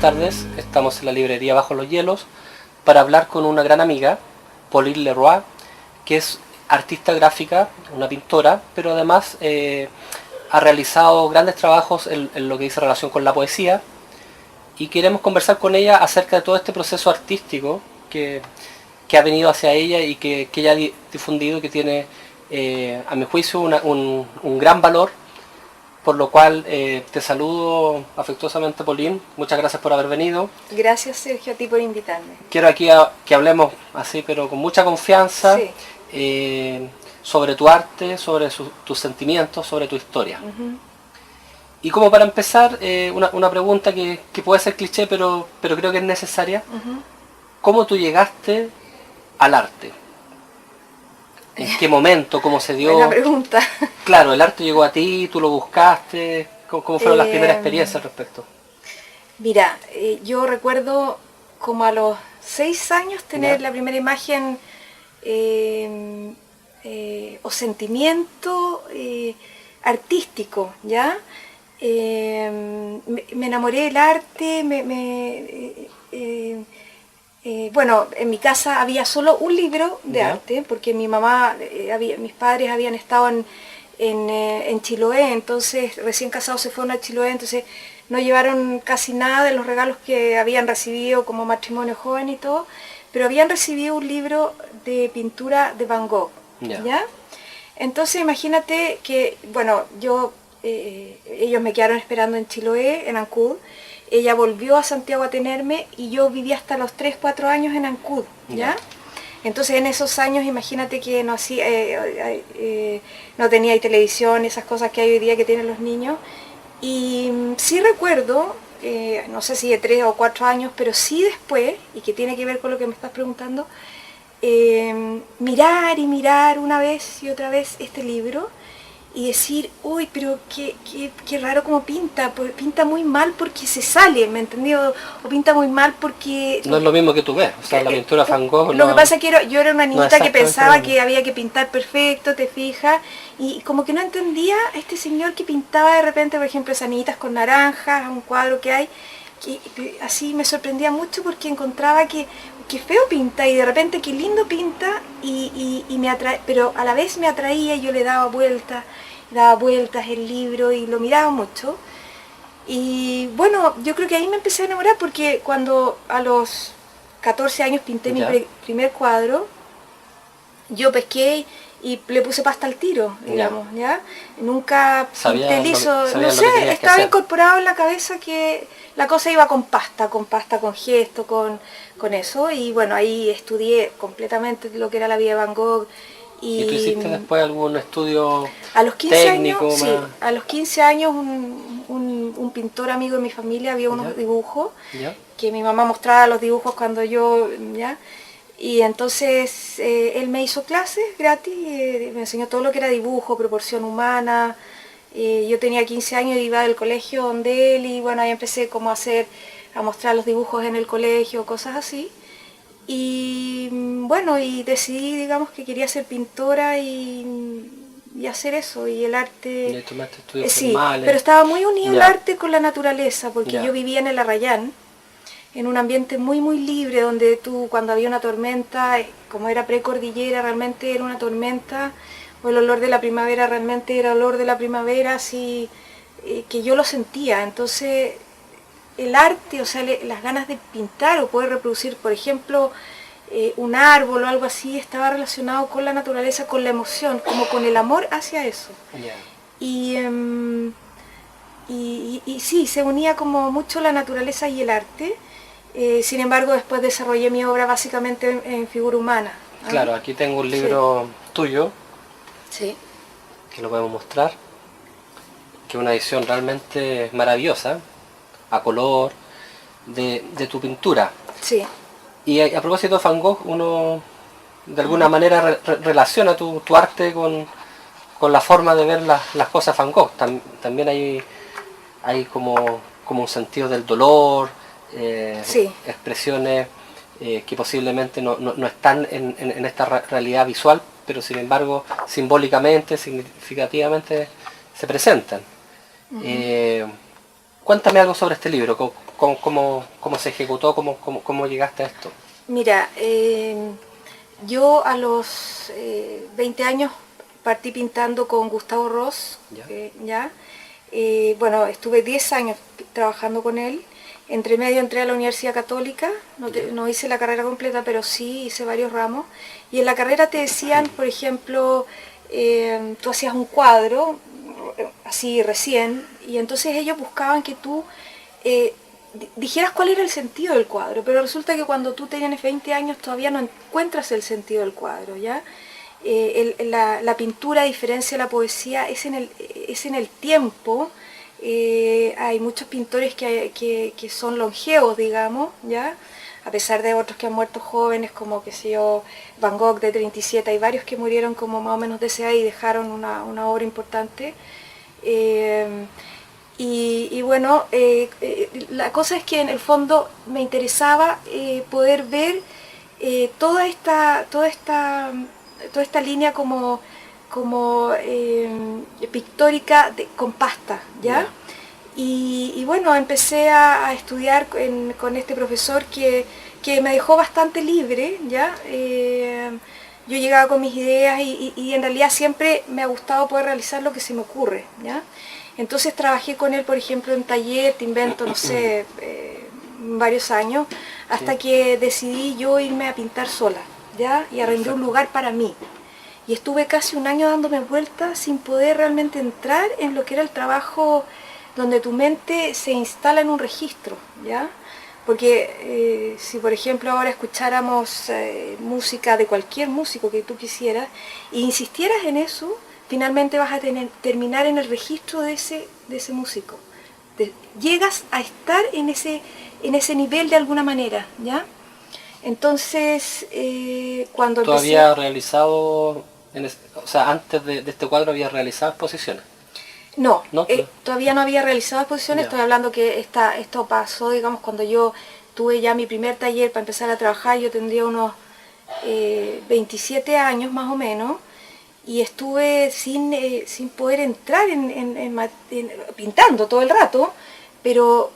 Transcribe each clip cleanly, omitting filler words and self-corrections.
tardes. Estamos en la librería Bajo los Hielos para hablar con una gran amiga, Pauline Leroy, que es artista gráfica, una pintora, pero además ha realizado grandes trabajos en lo que dice relación con la poesía, y queremos conversar con ella acerca de todo este proceso artístico que ha venido hacia ella y que ella ha difundido, que tiene, a mi juicio, un gran valor, por lo cual te saludo afectuosamente, Pauline. Muchas gracias por haber venido. Gracias, Sergio, a ti por invitarme. Quiero aquí que hablemos así, pero con mucha confianza, sí, sobre tu arte, sobre tus sentimientos, sobre tu historia. Y como para empezar, una pregunta que puede ser cliché, pero creo que es necesaria. ¿Cómo tú llegaste al arte? ¿En qué momento? ¿Cómo se dio? Buena pregunta. Claro, el arte llegó a ti, tú lo buscaste. ¿Cómo fueron las primeras experiencias al respecto? Mira, yo recuerdo como a los 6 años tener la primera imagen o sentimiento artístico, ¿ya? Me enamoré del arte, bueno, en mi casa había solo un libro de arte, porque mi mamá, mis padres habían estado en Chiloé, entonces recién casados se fueron a Chiloé, entonces no llevaron casi nada de los regalos que habían recibido como matrimonio joven y todo, pero habían recibido un libro de pintura de Van Gogh, ¿ya? Entonces imagínate que, bueno, ellos me quedaron esperando en Chiloé, en Ancud. Ella volvió a Santiago a tenerme y yo viví hasta los 3, 4 años en Ancud, ¿ya? Entonces en esos años imagínate que no tenía televisión, esas cosas que hay hoy día que tienen los niños. Y sí recuerdo, no sé si de 3 o 4 años, pero sí después, y que tiene que ver con lo que me estás preguntando, mirar y mirar una vez y otra vez este libro y decir, uy, pero qué raro como pinta, pinta muy mal porque se sale, ¿me entendió? O pinta muy mal porque... No es lo mismo que tú ves, o sea, la pintura Van Gogh... Lo que pasa es que yo era una niñita que pensaba que había que pintar perfecto, te fijas, y como que no entendía a este señor que pintaba de repente, por ejemplo, esas niñitas con naranjas, un cuadro que hay, que así me sorprendía mucho porque encontraba que feo pinta y de repente qué lindo pinta y me atrae, pero a la vez me atraía y yo le daba vueltas el libro y lo miraba mucho. Y bueno, yo creo que ahí me empecé a enamorar porque cuando a los 14 años pinté mi primer cuadro, yo pesqué y le puse pasta al tiro, digamos, ¿ya? Nunca pinté liso, no sé, estaba incorporado en la cabeza que la cosa iba con pasta, con gesto, con eso, y bueno, ahí estudié completamente lo que era la vida de Van Gogh. ¿Y tú hiciste después algún estudio a los 15 técnico? Años, sí, a los 15 años un pintor amigo de mi familia había unos dibujos, que mi mamá mostraba los dibujos cuando yo, y entonces él me hizo clases gratis, me enseñó todo lo que era dibujo, proporción humana. Yo tenía 15 años y iba del colegio donde él y bueno, ahí empecé como a mostrar los dibujos en el colegio, cosas así. Y bueno, y decidí, digamos, que quería ser pintora y hacer eso, y el arte... Y tomaste estudios sí, formales. pero estaba muy unido el arte con la naturaleza, porque yo vivía en el Arrayán, en un ambiente muy muy libre, donde tú cuando había una tormenta, como era precordillera, realmente era una tormenta, o el olor de la primavera realmente era olor de la primavera, así que yo lo sentía. Entonces el arte, o sea, las ganas de pintar o poder reproducir, por ejemplo, un árbol o algo así, estaba relacionado con la naturaleza, con la emoción, como con el amor hacia eso. Y sí, se unía como mucho la naturaleza y el arte. Sin embargo, después desarrollé mi obra básicamente en figura humana. Claro, aquí tengo un libro tuyo, que lo podemos mostrar, que es una edición realmente maravillosa, a color, de tu pintura. Sí. Y a propósito de Van Gogh, uno de alguna manera relaciona tu arte con la forma de ver las cosas Van Gogh. También hay como un sentido del dolor, expresiones que posiblemente no están en esta realidad visual, pero sin embargo simbólicamente, significativamente se presentan. Cuéntame algo sobre este libro. cómo se ejecutó, cómo llegaste a esto. Mira, yo a los 20 años partí pintando con Gustavo Ross, ¿ya? Bueno, estuve 10 años trabajando con él. Entre medio entré a la Universidad Católica, no hice la carrera completa, pero sí hice varios ramos. Y en la carrera te decían, por ejemplo, tú hacías un cuadro, así recién, y entonces ellos buscaban que tú dijeras cuál era el sentido del cuadro, pero resulta que cuando tú tienes 20 años todavía no encuentras el sentido del cuadro, ¿ya? La pintura, a diferencia de la poesía, es en el tiempo. Hay muchos pintores que son longevos, digamos, ¿ya? A pesar de otros que han muerto jóvenes, como, qué sé yo, Van Gogh de 37, hay varios que murieron como más o menos de esa edad y dejaron una obra importante. Y bueno, la cosa es que en el fondo me interesaba poder ver toda esta línea como pictórica con pasta, ¿ya? Yeah. Y bueno, empecé a estudiar con este profesor que me dejó bastante libre, ¿ya? Yo llegaba con mis ideas y en realidad siempre me ha gustado poder realizar lo que se me ocurre, ¿ya? Entonces trabajé con él, por ejemplo, en taller, te invento, no sé, varios años, hasta que decidí yo irme a pintar sola, ¿ya? Y arrendé un lugar para mí. Y estuve casi un año dándome vueltas sin poder realmente entrar en lo que era el trabajo donde tu mente se instala en un registro, ¿ya? Porque si por ejemplo ahora escucháramos música de cualquier músico que tú quisieras e insistieras en eso, finalmente vas a terminar en el registro de ese músico. Llegas a estar en ese nivel de alguna manera, ¿ya? Entonces, cuando ¿Tú habías realizado, o sea, antes de este cuadro habías realizado exposiciones? No, todavía no había realizado exposiciones, estoy hablando que esto pasó, digamos, cuando yo tuve ya mi primer taller para empezar a trabajar, yo tendría unos 27 años más o menos, y estuve sin poder entrar pintando todo el rato, pero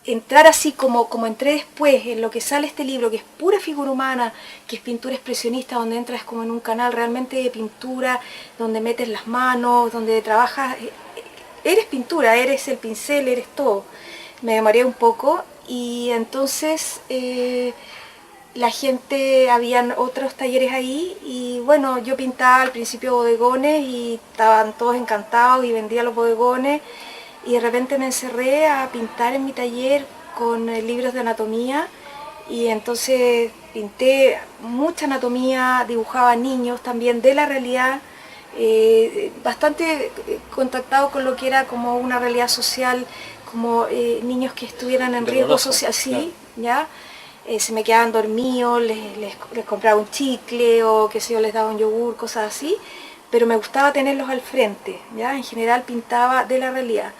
entrar así como entré después en lo que sale este libro, que es pura figura humana, que es pintura expresionista, donde entras como en un canal realmente de pintura, donde metes las manos, donde trabajas, eres pintura, eres el pincel, eres todo. Me demoré un poco y entonces la gente, habían otros talleres ahí y bueno, yo pintaba al principio bodegones y estaban todos encantados y vendía los bodegones. Y de repente me encerré a pintar en mi taller con libros de anatomía y entonces pinté mucha anatomía, dibujaba niños también de la realidad, bastante contactado con lo que era como una realidad social, como niños que estuvieran en riesgo social, sí, ¿ya? Se me quedaban dormidos, les compraba un chicle o qué sé yo, les daba un yogur, cosas así. Pero me gustaba tenerlos al frente, ¿ya? En general pintaba de la realidad.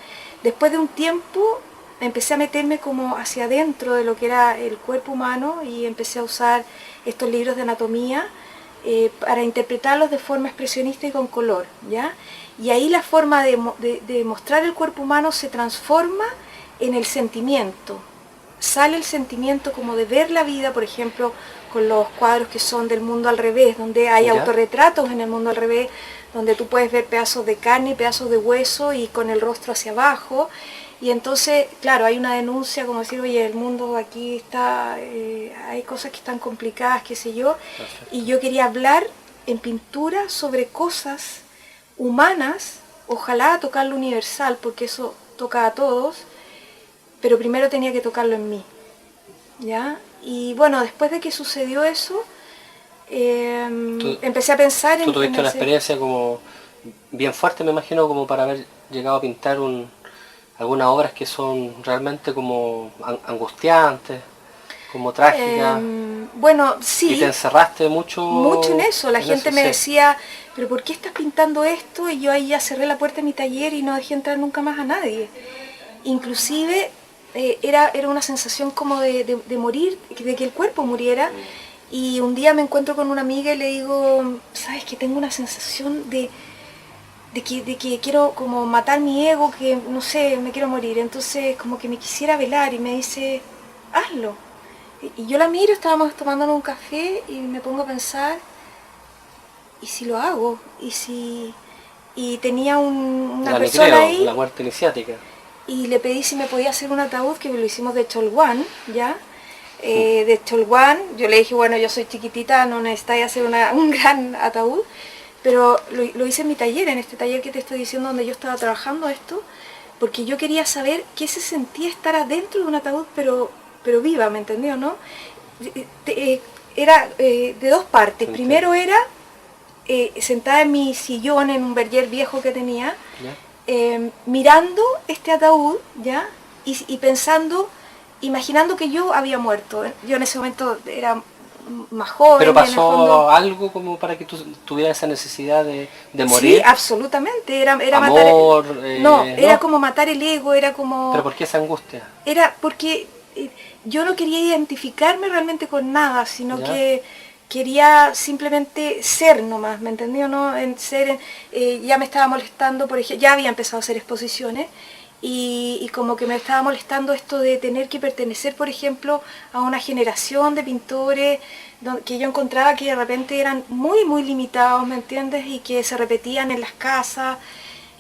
Después de un tiempo empecé a meterme como hacia adentro de lo que era el cuerpo humano y empecé a usar estos libros de anatomía para interpretarlos de forma expresionista y con color, ¿ya? Y ahí la forma de mostrar el cuerpo humano se transforma en el sentimiento. Sale el sentimiento como de ver la vida, por ejemplo, con los cuadros que son del mundo al revés, donde hay autorretratos en el mundo al revés, donde tú puedes ver pedazos de carne y pedazos de hueso y con el rostro hacia abajo. Y entonces, claro, hay una denuncia como decir, oye, el mundo aquí está, hay cosas que están complicadas, qué sé yo. Perfecto. Y yo quería hablar en pintura sobre cosas humanas, ojalá tocar lo universal, porque eso toca a todos, pero primero tenía que tocarlo en mí, ¿ya? Y bueno, después de que sucedió eso, empecé a pensar en... Tú tuviste una experiencia como bien fuerte, me imagino, como para haber llegado a pintar algunas obras que son realmente como angustiantes, como trágicas. Bueno, sí. Y te encerraste mucho en eso. La gente me decía, pero ¿por qué estás pintando esto? Y yo ahí ya cerré la puerta de mi taller y no dejé entrar nunca más a nadie. Inclusive... era una sensación como de morir, de que el cuerpo muriera. Y un día me encuentro con una amiga y le digo, ¿sabes que tengo una sensación de de que quiero como matar mi ego, que no sé, me quiero morir. Entonces como que me quisiera velar y me dice, hazlo. Y yo la miro, estábamos tomándonos un café y me pongo a pensar, ¿y si lo hago? ¿Y si...? Y tenía una persona ahí. La muerte iniciática. Y le pedí si me podía hacer un ataúd, que lo hicimos de Cholguán, ¿ya? De Cholguán, yo le dije, bueno, yo soy chiquitita, no necesitáis hacer un gran ataúd, pero lo hice en mi taller, en este taller que te estoy diciendo donde yo estaba trabajando esto, porque yo quería saber qué se sentía estar adentro de un ataúd, pero viva, ¿me entendió, no? Era de dos partes. Primero era sentada en mi sillón, en un berger viejo que tenía, mirando este ataúd, ¿ya? Y pensando, imaginando que yo había muerto. Yo en ese momento era más joven. ¿Pero pasó en el fondo, algo como para que tú tuvieras esa necesidad de morir? Sí, absolutamente. Era amor, matar... no, era como matar el ego, era como... ¿Pero por qué esa angustia? Era porque yo no quería identificarme realmente con nada, sino que quería simplemente ser nomás, ¿me entendió? ¿No? Ya me estaba molestando, por ejemplo, ya había empezado a hacer exposiciones, y como que me estaba molestando esto de tener que pertenecer, por ejemplo, a una generación de pintores que yo encontraba que de repente eran muy, muy limitados, ¿me entiendes? Y que se repetían en las casas.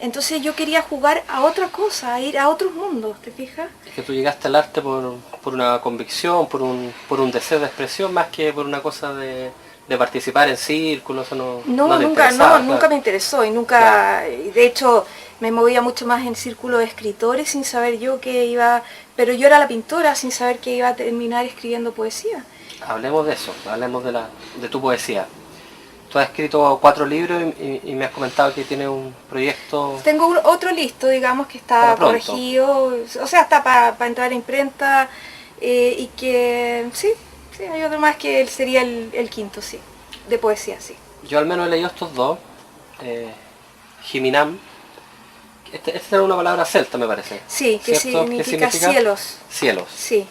Entonces yo quería jugar a otra cosa, a ir a otros mundos, ¿te fijas? Es que tú llegaste al arte por una convicción, por un deseo de expresión, más que por una cosa de participar en círculos. Nunca me interesó y nunca, de hecho me movía mucho más en círculos de escritores sin saber yo que iba, pero yo era la pintora sin saber que iba a terminar escribiendo poesía. Hablemos de eso, hablemos de tu poesía. Tú has escrito 4 libros y me has comentado que tienes un proyecto... Tengo otro listo, digamos, que está corregido, o sea, está para entrar a imprenta, y que sí, hay otro más que sería el quinto, sí, de poesía, sí. Yo al menos he leído estos dos, Jiminam, esta era una palabra celta, me parece. Sí, que significa cielos. Cielos. Sí.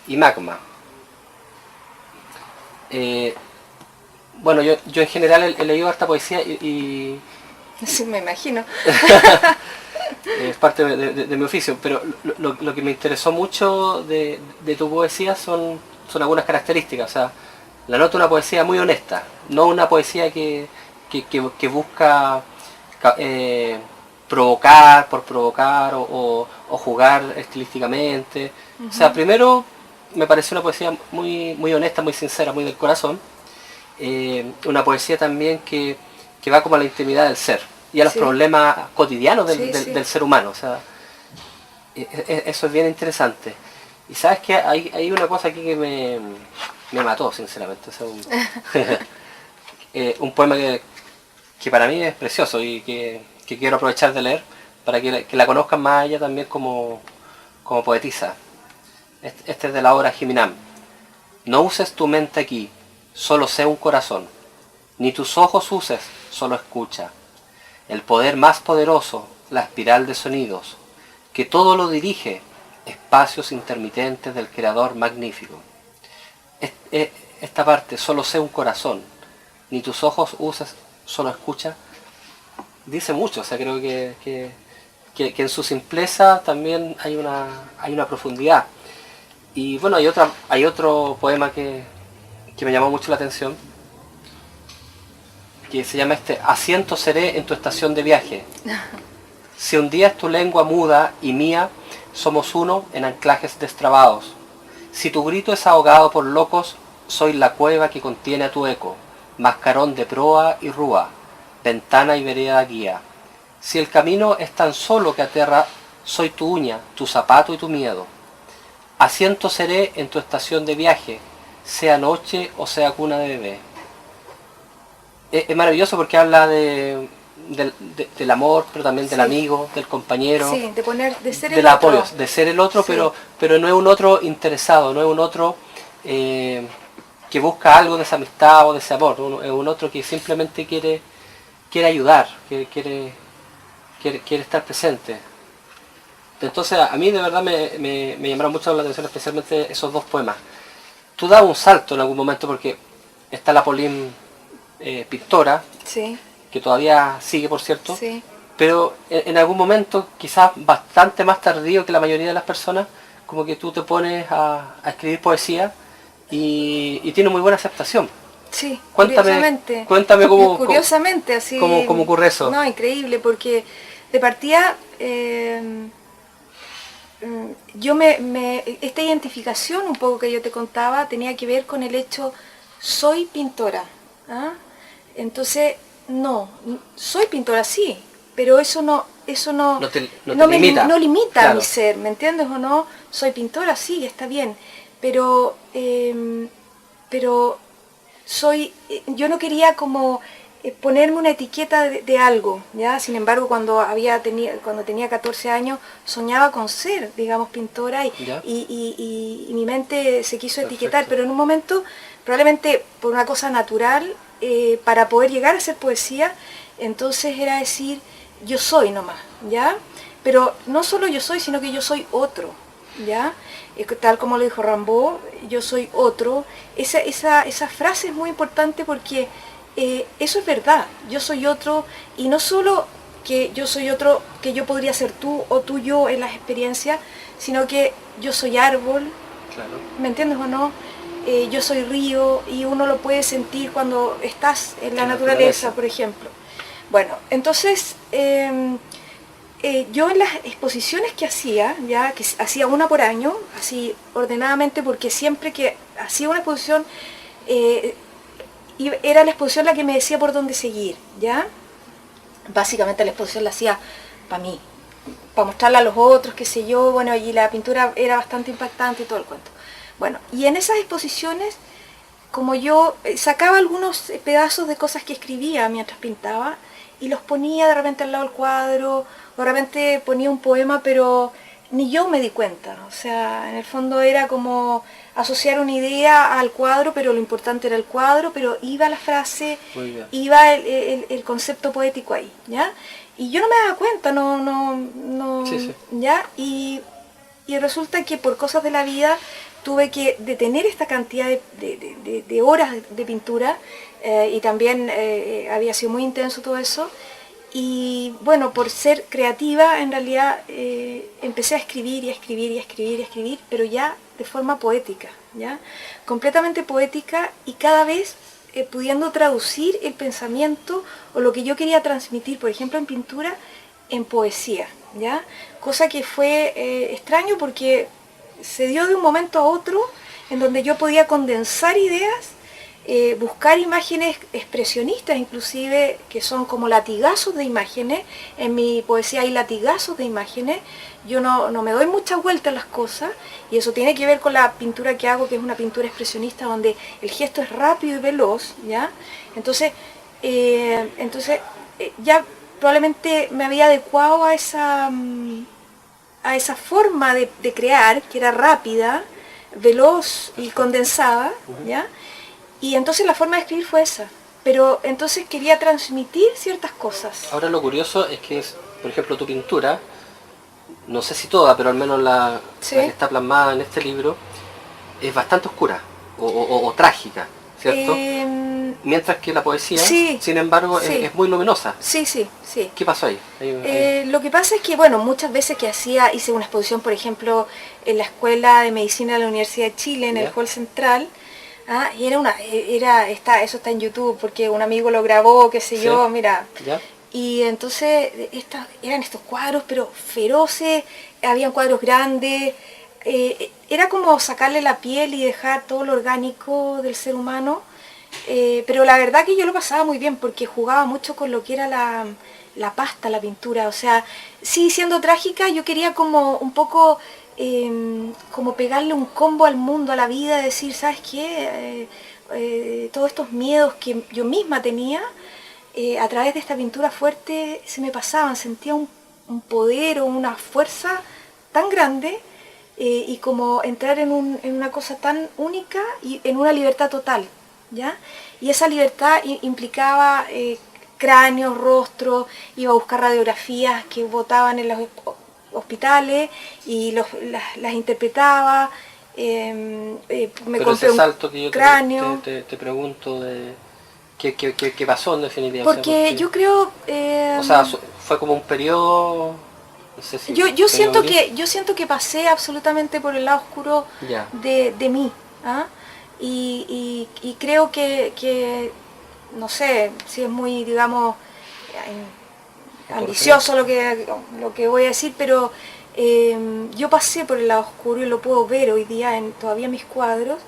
Y magma. Bueno, yo en general he leído harta poesía y sí, me imagino. es parte de mi oficio, pero lo que me interesó mucho de tu poesía son algunas características. O sea, la noto una poesía muy honesta, no una poesía que busca provocar por provocar o jugar estilísticamente. O sea, primero me pareció una poesía muy, muy honesta, muy sincera, muy del corazón. Una poesía también que va como a la intimidad del ser y a los problemas cotidianos del ser humano. O sea, eso es bien interesante. Y sabes que hay una cosa aquí que me mató, sinceramente. O sea, un poema que para mí es precioso y que quiero aprovechar de leer para que la conozcan más a ella también como poetisa. Este es de la obra Jiminam. No uses tu mente aquí, solo sé un corazón. Ni tus ojos uses, solo escucha. El poder más poderoso, la espiral de sonidos, que todo lo dirige, espacios intermitentes del creador magnífico. Esta parte, solo sé un corazón, ni tus ojos uses, solo escucha, dice mucho. O sea, creo que en su simpleza también hay una profundidad. Y bueno, hay otro poema que me llamó mucho la atención, que se llama Asiento seré en tu estación de viaje. Si un día es tu lengua muda y mía, somos uno en anclajes destrabados. Si tu grito es ahogado por locos, soy la cueva que contiene a tu eco, mascarón de proa y rúa, ventana y vereda guía. Si el camino es tan solo que aterra, soy tu uña, tu zapato y tu miedo. Asiento seré en tu estación de viaje, sea noche o sea cuna de bebé. Es maravilloso porque habla del amor, pero también del amigo, del compañero, de ser el del otro. apoyo, de ser el otro, pero no es un otro interesado, no es un otro que busca algo de esa amistad o de ese amor, es un otro que simplemente quiere ayudar, quiere estar presente. Entonces a mí de verdad me llamaron mucho la atención, especialmente esos dos poemas. Tú das un salto en algún momento porque está la Pauline pintora, que todavía sigue, por cierto, Sí. pero en algún momento, quizás bastante más tardío que la mayoría de las personas, como que tú te pones a escribir poesía y tiene muy buena aceptación. Sí, Cuéntame, curiosamente. cuéntame Curiosamente, así. cómo ocurre eso. No, increíble, porque de partida esta identificación un poco que yo te contaba tenía que ver con el hecho, soy pintora. ¿Ah? Entonces, no, soy pintora, sí, pero eso no no limita claro. a mi ser, ¿me entiendes o no? Soy pintora, sí, está bien, pero yo no quería como ponerme una etiqueta de algo, ¿ya? Sin embargo, cuando tenía 14 años, soñaba con ser, digamos, pintora y mi mente se quiso etiquetar, pero en un momento, probablemente por una cosa natural, para poder llegar a hacer poesía, entonces era decir, yo soy nomás, ¿ya? Pero no solo yo soy, sino que yo soy otro, ¿ya? Tal como lo dijo Rimbaud, yo soy otro. Esa frase es muy importante porque eso es verdad, yo soy otro, y no solo que yo soy otro, que yo podría ser tú o tú yo en las experiencias, sino que yo soy árbol, claro. ¿Me entiendes o no? Yo soy río y uno lo puede sentir cuando estás en la naturaleza, por ejemplo. Bueno, entonces yo en las exposiciones que hacía una por año, así ordenadamente, porque siempre que hacía una exposición, era la exposición la que me decía por dónde seguir, ¿ya? Básicamente la exposición la hacía para mí, para mostrarla a los otros, qué sé yo, bueno, y la pintura era bastante impactante y todo el cuento. Bueno, y en esas exposiciones, como yo sacaba algunos pedazos de cosas que escribía mientras pintaba, y los ponía de repente al lado del cuadro, o de repente ponía un poema, pero ni yo me di cuenta. O sea, en el fondo era como asociar una idea al cuadro, pero lo importante era el cuadro, pero iba la frase, iba el concepto poético ahí, ¿ya? Y yo no me daba cuenta, sí. ¿ya? Y resulta que por cosas de la vida tuve que detener esta cantidad de horas de pintura, y también había sido muy intenso todo eso. Y bueno, por ser creativa, en realidad empecé a escribir y a escribir y a escribir y a escribir, pero ya de forma poética, ¿ya? Completamente poética, y cada vez pudiendo traducir el pensamiento o lo que yo quería transmitir, por ejemplo en pintura, en poesía, ¿ya? Cosa que fue extraño porque se dio de un momento a otro en donde yo podía condensar ideas, buscar imágenes expresionistas inclusive, que son como latigazos de imágenes. En mi poesía hay latigazos de imágenes, yo no me doy mucha vuelta a las cosas, y eso tiene que ver con la pintura que hago, que es una pintura expresionista donde el gesto es rápido y veloz, ¿ya? Entonces ya probablemente me había adecuado a esa forma de crear, que era rápida, veloz y condensada, ¿ya? Y entonces la forma de escribir fue esa. Pero entonces quería transmitir ciertas cosas. Ahora lo curioso es que, por ejemplo, tu pintura, no sé si toda, pero al menos la que está plasmada en este libro, es bastante oscura o trágica, ¿cierto? Mientras que la poesía, sin embargo, es muy luminosa. Sí. ¿Qué pasó ahí? Lo que pasa es que, bueno, muchas veces que hice una exposición, por ejemplo, en la Escuela de Medicina de la Universidad de Chile, en el Hall Central, y eso está en YouTube, porque un amigo lo grabó, qué sé yo, mira. Y entonces eran estos cuadros, pero feroces, habían cuadros grandes, era como sacarle la piel y dejar todo lo orgánico del ser humano, pero la verdad que yo lo pasaba muy bien, porque jugaba mucho con lo que era la pasta, la pintura. O sea, sí, siendo trágica, yo quería como un poco como pegarle un combo al mundo, a la vida, decir, ¿sabes qué? Todos estos miedos que yo misma tenía, a través de esta pintura fuerte se me pasaban, sentía un poder o una fuerza tan grande, y como entrar en una cosa tan única y en una libertad total, ¿ya? Y esa libertad implicaba cráneos, rostros, iba a buscar radiografías que botaban en los hospitales y las interpretaba, me pero compré ese salto que yo cráneo. te pregunto ¿Qué pasó en definitiva? Porque yo creo... o sea, fue como un periodo... No sé si yo siento que pasé absolutamente por el lado oscuro de mí. ¿Ah? Y creo que, no sé si es muy, digamos, ambicioso lo que voy a decir, pero yo pasé por el lado oscuro y lo puedo ver hoy día en todavía mis cuadros.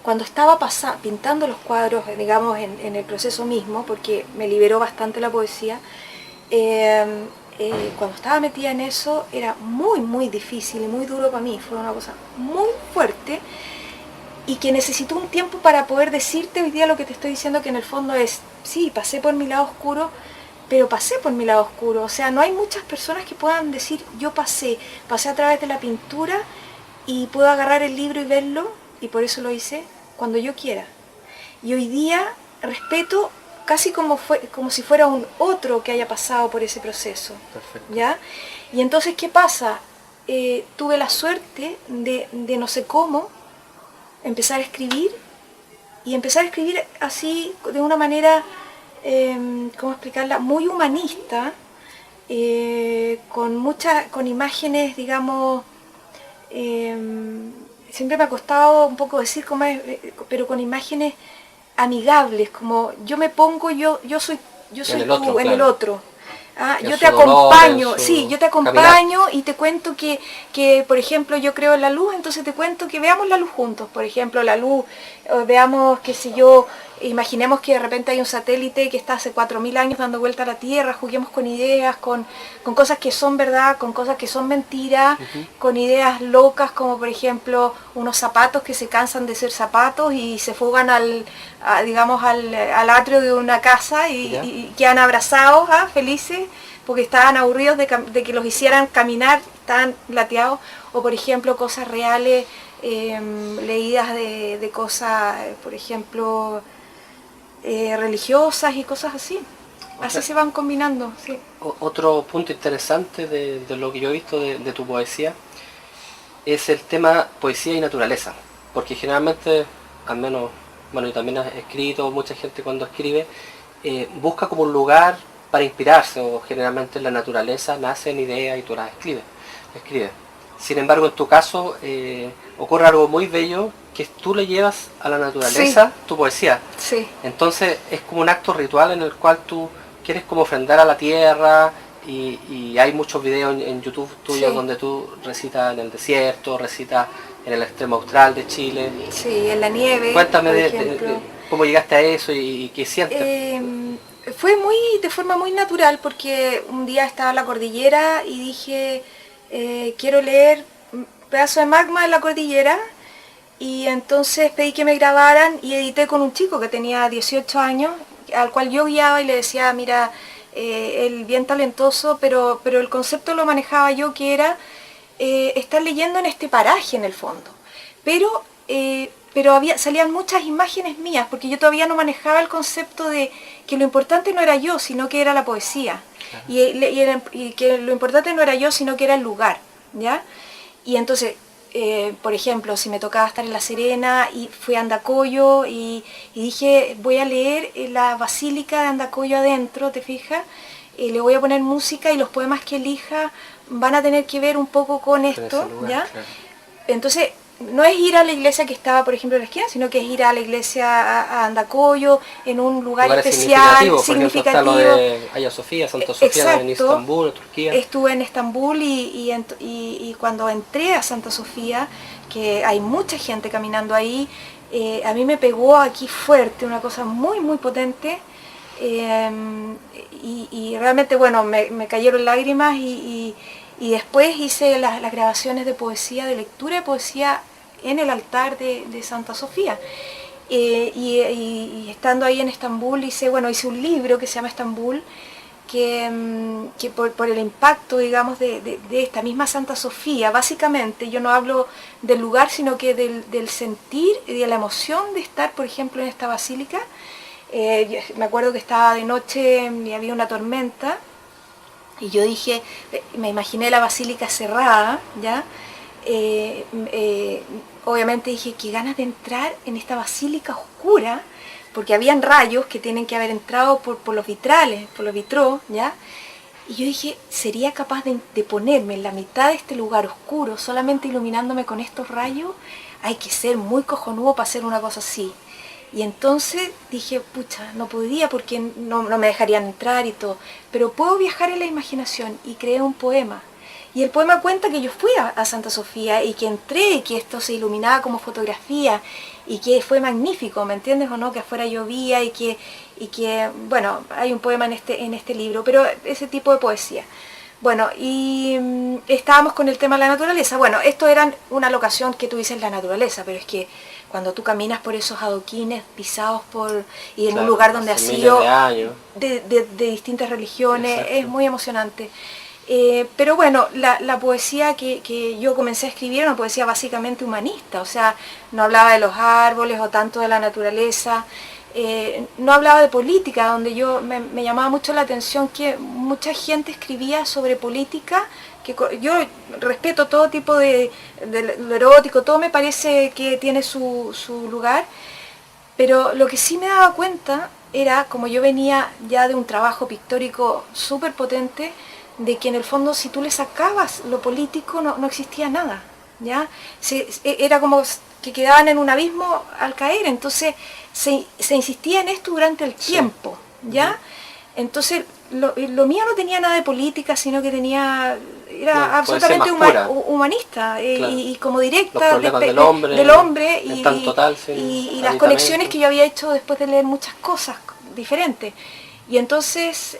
Cuando estaba pintando los cuadros, digamos, en el proceso mismo, porque me liberó bastante la poesía, cuando estaba metida en eso era muy, muy difícil y muy duro para mí. Fue una cosa muy fuerte y que necesitó un tiempo para poder decirte hoy día lo que te estoy diciendo, que en el fondo es, sí, pasé por mi lado oscuro, pero pasé por mi lado oscuro. O sea, no hay muchas personas que puedan decir, yo pasé a través de la pintura y puedo agarrar el libro y verlo, y por eso lo hice, cuando yo quiera. Y hoy día respeto casi como si fuera un otro que haya pasado por ese proceso. Perfecto. ¿Ya? Y entonces, ¿qué pasa? Tuve la suerte de no sé cómo empezar a escribir, y empezar a escribir así de una manera, ¿cómo explicarla? Muy humanista, con imágenes, digamos, siempre me ha costado un poco decir cómo es, pero con imágenes amigables, como yo me pongo, yo soy tú en el otro. Ah, yo te acompaño, sí, yo te acompaño y te cuento que, por ejemplo, yo creo en la luz, entonces te cuento que veamos la luz juntos. Por ejemplo, la luz, veamos, qué sé yo, imaginemos que de repente hay un satélite que está hace 4000 años dando vuelta a la Tierra, juguemos con ideas, con cosas que son verdad, con cosas que son mentiras, con ideas locas, como por ejemplo unos zapatos que se cansan de ser zapatos y se fugan al atrio de una casa y quedan abrazados, felices, porque estaban aburridos de que los hicieran caminar, estaban lateados. O por ejemplo cosas reales, leídas de cosas, por ejemplo, religiosas y cosas así. Así se van combinando, sí. Otro punto interesante de lo que yo he visto de tu poesía es el tema poesía y naturaleza, porque generalmente, al menos, bueno, yo también he escrito, mucha gente cuando escribe busca como un lugar para inspirarse, o generalmente en la naturaleza nacen ideas y tú las escribes. Sin embargo, en tu caso ocurre algo muy bello, que tú le llevas a la naturaleza tu poesía. Sí. Entonces es como un acto ritual en el cual tú quieres como ofrendar a la tierra, y hay muchos videos en YouTube tuyos donde tú recitas en el desierto, recitas en el extremo austral de Chile. Sí, en la nieve. Cuéntame de cómo llegaste a eso y qué sientes. Fue de forma muy natural, porque un día estaba en la cordillera y dije, quiero leer un pedazo de magma en la cordillera, y entonces pedí que me grabaran y edité con un chico que tenía 18 años, al cual yo guiaba y le decía, mira, él bien talentoso, pero el concepto lo manejaba yo, que era estar leyendo en este paraje en el fondo. Pero salían muchas imágenes mías, porque yo todavía no manejaba el concepto de que lo importante no era yo, sino que era la poesía. Claro. Y que lo importante no era yo, sino que era el lugar, ¿ya? Y entonces, por ejemplo, si me tocaba estar en La Serena y fui a Andacollo y dije, voy a leer la Basílica de Andacollo adentro, ¿te fijas? Le voy a poner música y los poemas que elija van a tener que ver un poco con esto, lugar, ¿ya? Claro. Entonces, no es ir a la iglesia que estaba, por ejemplo, en la esquina, sino que es ir a la iglesia a Andacollo, en un lugar especial, significativo. Por ejemplo, está lo de Hagia Sofía, Santa Sofía. Exacto. En Estambul, Turquía. Estuve en Estambul y cuando entré a Santa Sofía, que hay mucha gente caminando ahí, a mí me pegó aquí fuerte, una cosa muy, muy potente. Y realmente, bueno, me cayeron lágrimas y después hice las grabaciones de poesía, de lectura de poesía en el altar de Santa Sofía. Y estando ahí en Estambul hice un libro que se llama Estambul, que por el impacto, digamos, de esta misma Santa Sofía, básicamente yo no hablo del lugar, sino que del sentir y de la emoción de estar, por ejemplo, en esta basílica. Me acuerdo que estaba de noche y había una tormenta, y yo dije, me imaginé la basílica cerrada, ¿ya? obviamente dije, qué ganas de entrar en esta basílica oscura, porque habían rayos que tienen que haber entrado por los vitrales, por los vitrós, ¿ya? Y yo dije, ¿sería capaz de ponerme en la mitad de este lugar oscuro, solamente iluminándome con estos rayos? Hay que ser muy cojonudo para hacer una cosa así. Y entonces dije, pucha, no podría porque no me dejarían entrar y todo. Pero puedo viajar en la imaginación y creé un poema. Y el poema cuenta que yo fui a Santa Sofía y que entré y que esto se iluminaba como fotografía y que fue magnífico, ¿me entiendes o no? Que afuera llovía y que bueno, hay un poema en este libro, pero ese tipo de poesía. Bueno, y estábamos con el tema de la naturaleza. Bueno, esto era una locación que tú dices la naturaleza, pero es que cuando tú caminas por esos adoquines pisados y en un lugar donde ha sido de distintas religiones, exacto, es muy emocionante. Pero bueno, la poesía que yo comencé a escribir era una poesía básicamente humanista, o sea, no hablaba de los árboles o tanto de la naturaleza, no hablaba de política, donde me llamaba mucho la atención que mucha gente escribía sobre política, que yo respeto todo tipo de lo erótico, todo me parece que tiene su lugar, pero lo que sí me daba cuenta era, como yo venía ya de un trabajo pictórico súper potente, de que en el fondo si tú le sacabas lo político no existía nada, ¿ya? Era como que quedaban en un abismo al caer, entonces se insistía en esto durante el tiempo, ¿ya? Entonces lo mío no tenía nada de política, sino que era absolutamente humanista, claro, y como directa del hombre y las conexiones que yo había hecho después de leer muchas cosas diferentes. Y entonces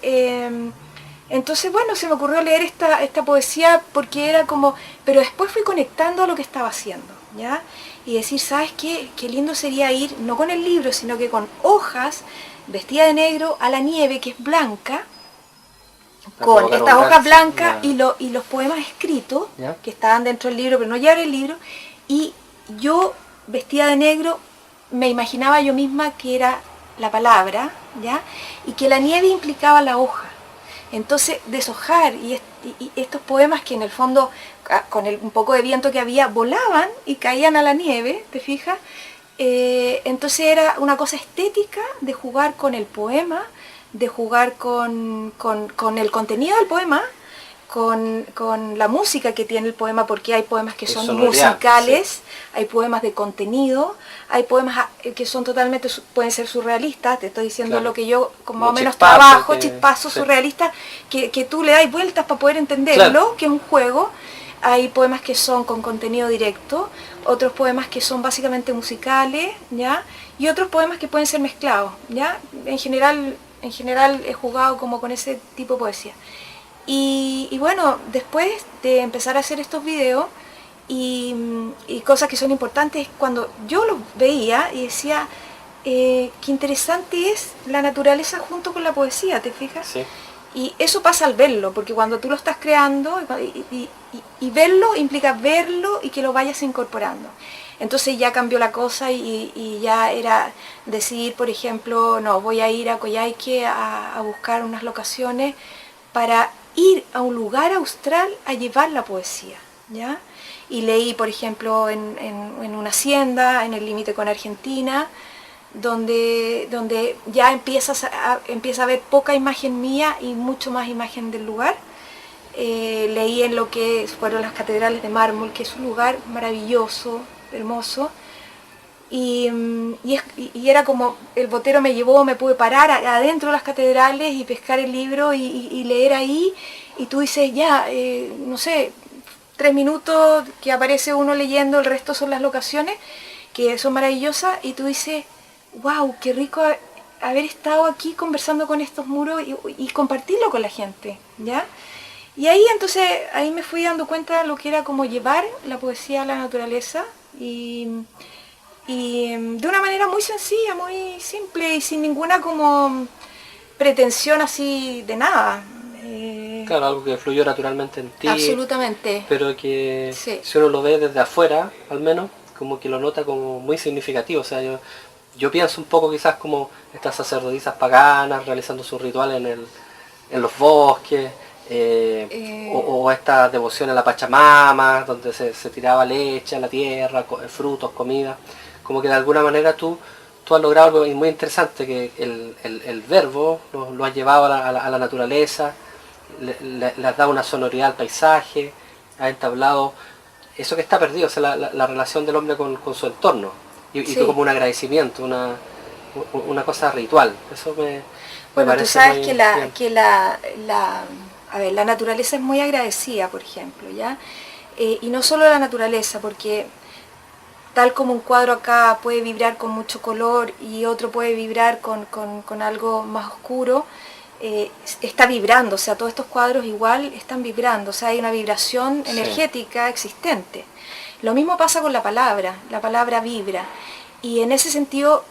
bueno, se me ocurrió leer esta poesía porque era como, pero después fui conectando a lo que estaba haciendo, ¿ya? Y decir, ¿sabes qué? Qué lindo sería ir, no con el libro, sino que con hojas, vestida de negro, a la nieve, que es blanca, con estas hojas blancas y los poemas escritos, ¿ya?, que estaban dentro del libro, pero no llevar el libro, y yo, vestida de negro, me imaginaba yo misma que era la palabra, ¿ya? Y que la nieve implicaba la hoja. Entonces, deshojar y estos poemas que en el fondo, con un poco de viento que había, volaban y caían a la nieve, ¿te fijas? Entonces era una cosa estética de jugar con el poema, de jugar con el contenido del poema, con la música que tiene el poema, porque hay poemas que son musicales, sí, hay poemas de contenido, hay poemas que son totalmente, pueden ser surrealistas, te estoy diciendo, claro, lo que yo como más o menos trabajo, chispazos, sí, surrealistas, que tú le das vueltas para poder entenderlo, claro, que es un juego. Hay poemas que son con contenido directo, otros poemas que son básicamente musicales, ¿ya? Y otros poemas que pueden ser mezclados, ¿ya? En general he jugado como con ese tipo de poesía. Y bueno, después de empezar a hacer estos videos y cosas que son importantes, cuando yo los veía y decía, qué interesante es la naturaleza junto con la poesía, ¿te fijas? Sí. Y eso pasa al verlo, porque cuando tú lo estás creando, y verlo implica verlo y que lo vayas incorporando. Entonces ya cambió la cosa y ya era decidir, por ejemplo, no, voy a ir a Coyhaique a buscar unas locaciones para ir a un lugar austral a llevar la poesía, ¿ya? Y leí, por ejemplo, en una hacienda, en el límite con Argentina, donde ya empieza a ver poca imagen mía y mucho más imagen del lugar. Leí en lo que fueron las catedrales de mármol, que es un lugar maravilloso, hermoso, y era como, el botero me llevó, me pude parar adentro de las catedrales y pescar el libro y leer ahí, y tú dices, ya, no sé, 3 minutos que aparece uno leyendo, el resto son las locaciones, que son maravillosas, y tú dices, wow, qué rico haber estado aquí conversando con estos muros y compartirlo con la gente, ¿ya? Y ahí entonces, ahí me fui dando cuenta de lo que era como llevar la poesía a la naturaleza y de una manera muy sencilla, muy simple y sin ninguna como pretensión así de nada. Claro, algo que fluyó naturalmente en ti. Absolutamente. Pero que sí, si uno lo ve desde afuera, al menos, como que lo nota como muy significativo. O sea, yo pienso un poco quizás como estas sacerdotisas paganas realizando sus rituales en los bosques, o esta devoción a la Pachamama, donde se tiraba leche a la tierra, frutos, comida. Como que de alguna manera tú has logrado algo muy interesante, que el verbo lo has llevado a la naturaleza, le has dado una sonoridad al paisaje, has entablado eso que está perdido, o sea, la relación del hombre con su entorno, y Sí. como un agradecimiento, una cosa ritual. Eso me Bueno, tú parece sabes muy que bien. a ver, la naturaleza es muy agradecida, por ejemplo, ¿ya? Y no solo la naturaleza, porque tal como un cuadro acá puede vibrar con mucho color y otro puede vibrar con algo más oscuro, está vibrando, o sea, todos estos cuadros igual están vibrando, o sea, hay una vibración Sí. energética existente. Lo mismo pasa con la palabra vibra. Y en ese sentido,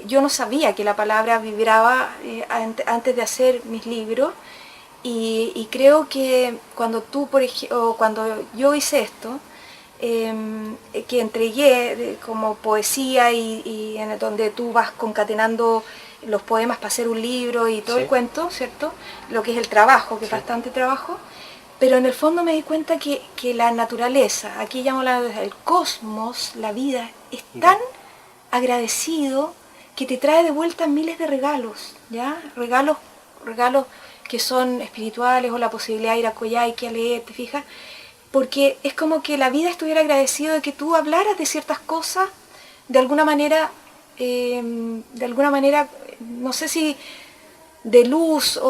yo no sabía que la palabra vibraba antes de hacer mis libros, y creo que cuando tú, por ejemplo, cuando yo hice esto, que entregué como poesía y en donde tú vas concatenando los poemas para hacer un libro y todo Sí. el cuento, ¿cierto? Lo que es el trabajo, que es Sí. bastante trabajo, pero en el fondo me di cuenta que la naturaleza, aquí llamo el cosmos, la vida, es tan agradecido que te trae de vuelta miles de regalos, ¿ya? Regalos que son espirituales, o la posibilidad de ir a Coyhaique a leer, ¿te fijas? Porque es como que la vida estuviera agradecido de que tú hablaras de ciertas cosas de alguna manera, no sé si de luz,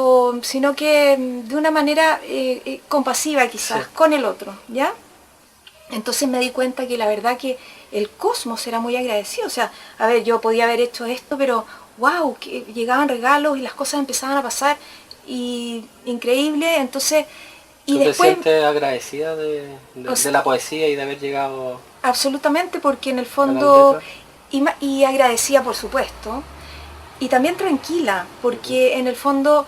sino que de una manera compasiva quizás, Sí. con el otro, ¿ya? Entonces me di cuenta que la verdad que el cosmos era muy agradecido. O sea, a ver, yo podía haber hecho esto, pero wow, que llegaban regalos y las cosas empezaban a pasar, y increíble. Entonces, y ¿Tú te después, sientes agradecida o sea, de la poesía y de haber llegado absolutamente, porque en el a las fondo, letras? y agradecida por supuesto, y también tranquila, porque en el fondo,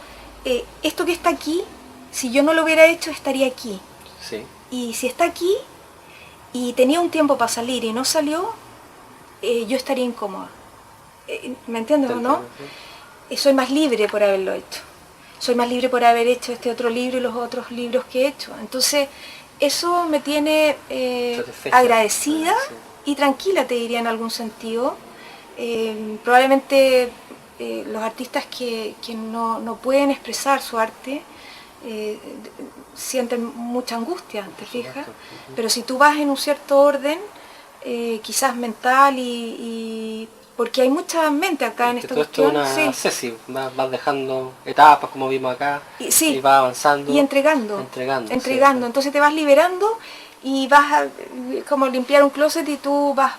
esto que está aquí, si yo no lo hubiera hecho, estaría aquí. Sí. Y si está aquí, y tenía un tiempo para salir y no salió, yo estaría incómoda. ¿Me entiendes Te o no? entiendo, sí. Soy más libre por haberlo hecho. Soy más libre por haber hecho este otro libro y los otros libros que he hecho. Entonces, eso me tiene Satisfecha. agradecida Sí. y tranquila, te diría, en algún sentido. Probablemente los artistas que no pueden expresar su arte, eh, sienten mucha angustia, ¿te fijas? Pero si tú vas en un cierto orden, quizás mental, porque hay mucha mente acá en Que esta todo esto es cuestión, una sí, cesi, vas dejando etapas como vimos acá, y sí, vas y avanzando, entregando, entregando, sí, sí. entregando. Entonces te vas liberando y vas a, como limpiar un closet, y tú vas,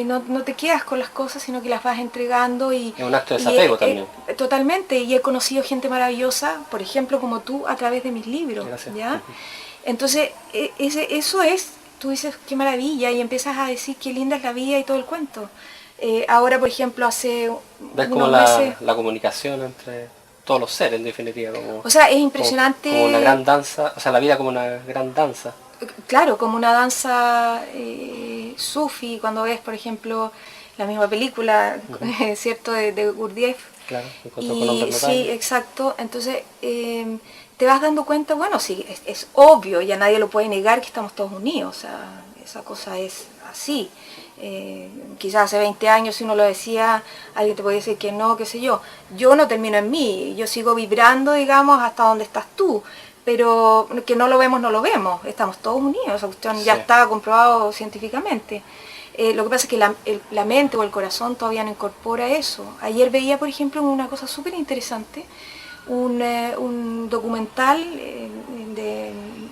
no te quedas con las cosas, sino que las vas entregando, Es un acto de desapego también. totalmente. Y he conocido gente maravillosa, por ejemplo, como tú, a través de mis libros, Gracias. ¿ya? Entonces, eso es, tú dices, qué maravilla, y empiezas a decir qué linda es la vida y todo el cuento. Ahora, por ejemplo, hace Ves como unos meses, la comunicación entre todos los seres, en definitiva, o sea, es como una impresionante. gran danza, o sea, la vida como una gran danza. Claro, como una danza sufi, cuando ves, por ejemplo, la misma película, ¿cierto?, de Gurdjieff. Claro, encontró con Y hombres sí, notables. exacto. Entonces, te vas dando cuenta, bueno, sí, es obvio, ya nadie lo puede negar, que estamos todos unidos. O sea, esa cosa es así. Quizás hace 20 años, si uno lo decía, alguien te podía decir que no, qué sé yo. Yo no termino en mí, yo sigo vibrando, digamos, hasta donde estás tú. Pero que no lo vemos, no lo vemos. Estamos todos unidos, esa cuestión ya Sí. está comprobado científicamente. Lo que pasa es que la mente o el corazón todavía no incorpora eso. Ayer veía, por ejemplo, una cosa súper interesante, un documental,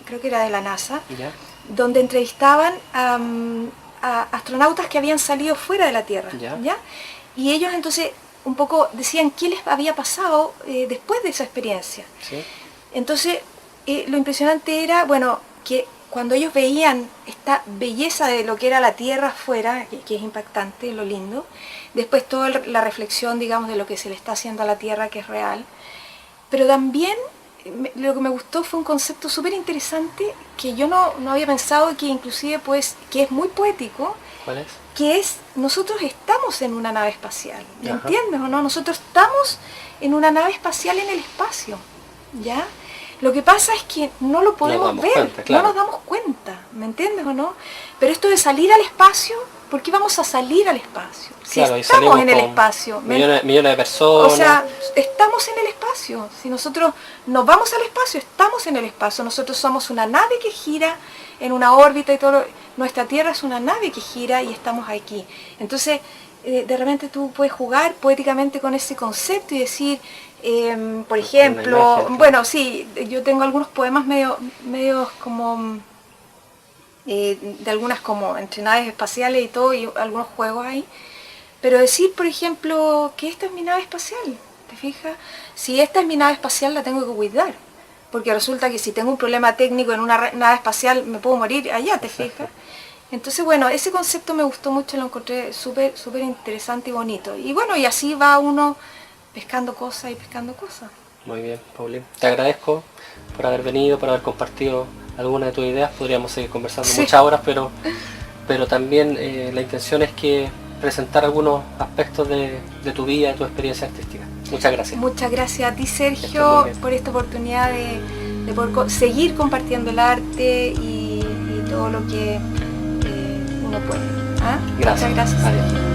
creo que era de la NASA, ¿Ya? donde entrevistaban a astronautas que habían salido fuera de la Tierra, ¿Ya? ¿ya? Y ellos entonces un poco decían qué les había pasado después de esa experiencia. Sí. Entonces, lo impresionante era, bueno, que cuando ellos veían esta belleza de lo que era la Tierra afuera, que es impactante, lo lindo, después toda la reflexión, digamos, de lo que se le está haciendo a la Tierra, que es real, pero también lo que me gustó fue un concepto súper interesante que yo no había pensado, y que inclusive, pues, que es muy poético, ¿Cuál es? que es, nosotros estamos en una nave espacial, ¿me Ajá. entiendes o no? Nosotros estamos en una nave espacial en el espacio, ¿ya? Lo que pasa es que no lo podemos ver, cuenta, claro. no nos damos cuenta, ¿me entiendes o no? Pero esto de salir al espacio, ¿por qué vamos a salir al espacio? Si claro, estamos en el espacio. Millones de personas. O sea, estamos en el espacio. Si nosotros nos vamos al espacio, estamos en el espacio. Nosotros somos una nave que gira en una órbita y todo. Nuestra Tierra es una nave que gira y estamos aquí. Entonces, de repente tú puedes jugar poéticamente con ese concepto y decir, por ejemplo, imagen, bueno, sí, yo tengo algunos poemas medio como de algunas como entre naves espaciales y todo, y algunos juegos ahí. Pero decir, por ejemplo, que esta es mi nave espacial, ¿te fijas? Si esta es mi nave espacial, la tengo que cuidar. Porque resulta que si tengo un problema técnico en una nave espacial, me puedo morir allá, ¿te fijas? Entonces, bueno, ese concepto me gustó mucho, lo encontré súper interesante y bonito. Y bueno, y así va uno pescando cosas y pescando cosas. Muy bien, Paulín. Te agradezco por haber venido, por haber compartido algunas de tus ideas. Podríamos seguir conversando muchas horas, pero también la intención es que presentar algunos aspectos de tu vida, de tu experiencia artística. Muchas gracias. Muchas gracias a ti, Sergio, por esta oportunidad de poder seguir compartiendo el arte y todo lo que uno puede. ¿Ah? Gracias. Muchas gracias. Adiós.